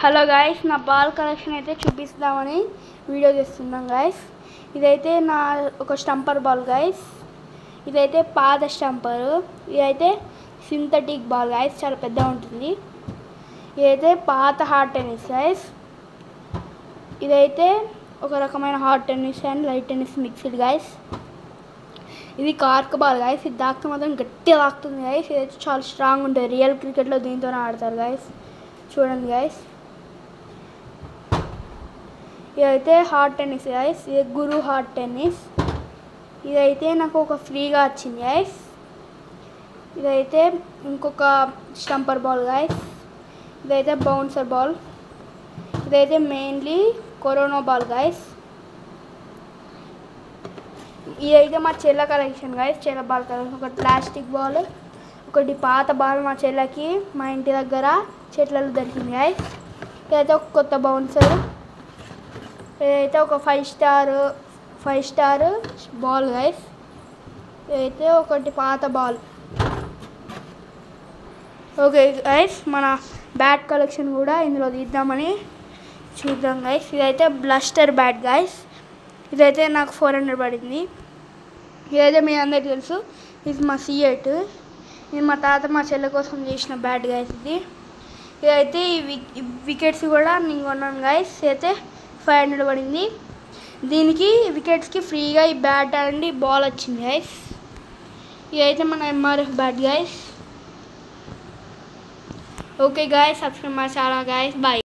Hello guys, నా ball collection అయితే చూపిస్తామని video చేస్తున్నాం గాయస్. ఇదైతే నా ఒక స్టంపర్ బాల్ గాయస్. ఇదైతే పాత స్టంపర్. ఇదైతే సింథటిక్ బాల్ గాయస్, చాలా పెద్దగా ఉంటుంది. ఇదైతే పాత హార్డ్ టెన్నిస్ గాయస్. ఇదైతే ఒక రకమైన hard tennis and light tennis mixed guys. ఇది కార్క్ బాల్ గాయస్. ఇది దాక్తే మాత్రం గట్టిగా తాకుతుంది గాయస్. ఇదైతే చాలా స్ట్రాంగ్ ఉంటుంది. రియల్ క్రికెట్లో దీంతోనే ఆడతారు గాయస్. చూడండి గాయస్, ఇదైతే హార్డ్ టెన్నిస్ గాయస్. ఇది గురు హార్డ్ టెన్నిస్. ఇదైతే నాకు ఒక ఫ్రీగా వచ్చింది గాయస్. ఇదైతే ఇంకొక స్టంపర్ బాల్ గాయస్. ఇదైతే బౌన్సర్ బాల్. ఇదైతే మెయిన్లీ కరోనా బాల్ గాయస్. ఇదైతే మా చెల్ల కలెక్షన్ గాయస్. చెల్ల బాల్ కలెక్షన్. ఒక ప్లాస్టిక్ బాల్, ఒకటి పాత బాల్ మా చెల్లకి మా ఇంటి దగ్గర చెట్లలో దొరికింది గాయస్. ఇదైతే ఒక కొత్త బౌన్సర్. ఇదైతే ఒక 5 స్టార్ బాల్ గాయస్. ఇదైతే ఒకటి పాత బాల్. ఓకే గాయస్, మన బ్యాట్ కలెక్షన్ కూడా ఇందులో తీద్దామని చూద్దాం గాయస్. ఇదైతే బ్లస్టర్ బ్యాట్ గాయస్. ఇదైతే నాకు 400 పడింది. ఇదైతే మీ అందరికీ తెలుసు, ఇది మా C8. ఇది మా తాత మా చెల్లె కోసం చేసిన బ్యాట్ గాయస్. ఇదైతే ఈ వికెట్స్ కూడా నేను కొన్నాను గాయస్. అయితే 500 పడింది. దీనికి వికెట్స్కి ఫ్రీగా ఈ బ్యాట్ అండ్ బాల్ వచ్చింది గాయస్. ఇదైతే మన MRF bat guys. Okay guys, subscribe my channel guys. Bye.